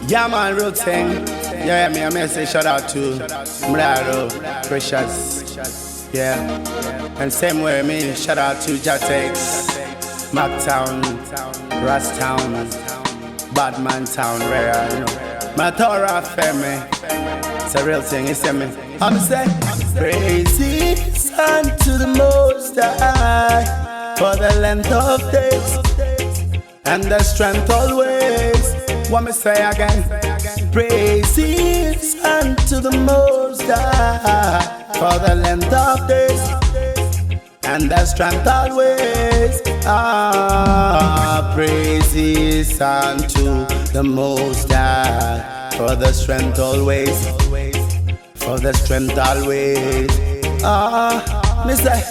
Yeah man, real thing. Yeah, me a say shout out to Mraro, Precious. Yeah. And same way me shout out to Jatex, Mactown, Rastown, Badman Town, where you know. Matora Femi. It's a real thing, you see me. I'm say praises unto the Most High for the length of days and the strength always. What me say again? Praises unto the Most High for the length of days and the strength always. Praises unto the Most High for the strength always, for the strength always. Me say,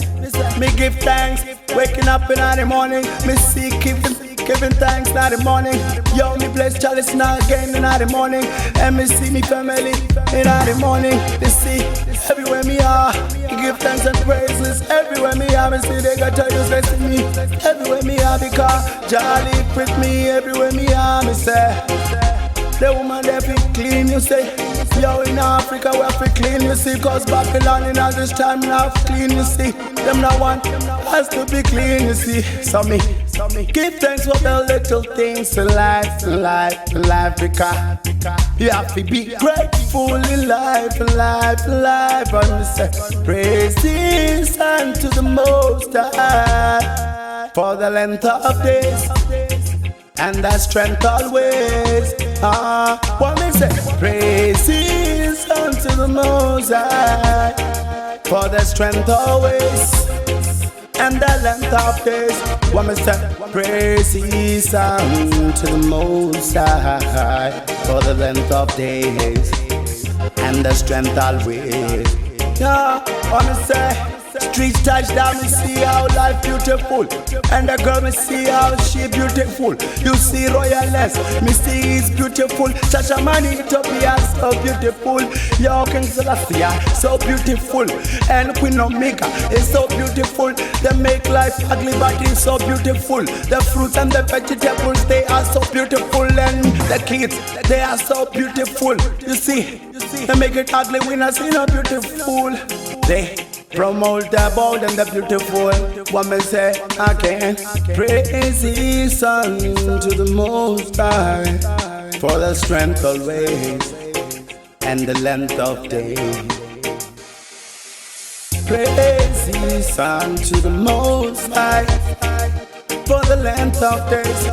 me give thanks, waking up in the morning, me see giving thanks in the morning. Yo, me bless Chalice now again in the morning. And me see me family in the morning. They see everywhere me are, give thanks and praises. Everywhere me are, me see they got to use blessing me. Everywhere me are, because Jolly with me. Everywhere me are, me say the woman there fi clean, you say. Yo, in Africa we have to clean, you see. Cause Babylon in all this time now clean, you see. Them not want has to be clean, you see. So me give thanks for the little things in life, because you have to be grateful in life, And we say praises unto the Most High for the length of days and the strength always. What me say? Praises unto the Most High for the strength always and the length of days. What me say? Praises unto the Most High for the length of days and the strength always. Yeah, what me say? Streets touchdown, me see how life beautiful. And the girl, me see how she beautiful. You see royalness, me see is beautiful. Shashamani, Ethiopia, so beautiful. Yo, King Selassie, so beautiful. And Queen Omega is so beautiful. They make life ugly, but it's so beautiful. The fruits and the vegetables, they are so beautiful. And the kids, they are so beautiful. You see, they make it ugly, we not see no beautiful. They promote the bold and the beautiful. What me say again? Praises unto the Most High for the strength always and the length of days. Praises unto the Most High for the length of days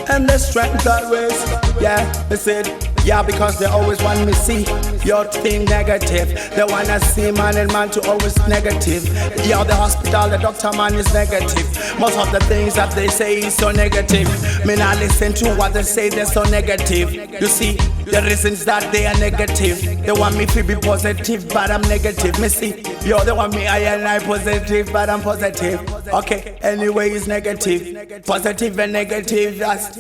and the strength always. Yeah, they said. Yeah, because they always want me see your thing negative. They wanna see man and man to always negative. Yeah, the hospital, the doctor man is negative. Most of the things that they say is so negative. Me not listen to what they say, they're so negative. You see, the reasons that they are negative. They want me to be positive, but I'm negative. Me see, yo, they want me I and I positive, but I'm positive. Okay, anyway, it's negative. Positive and negative, that's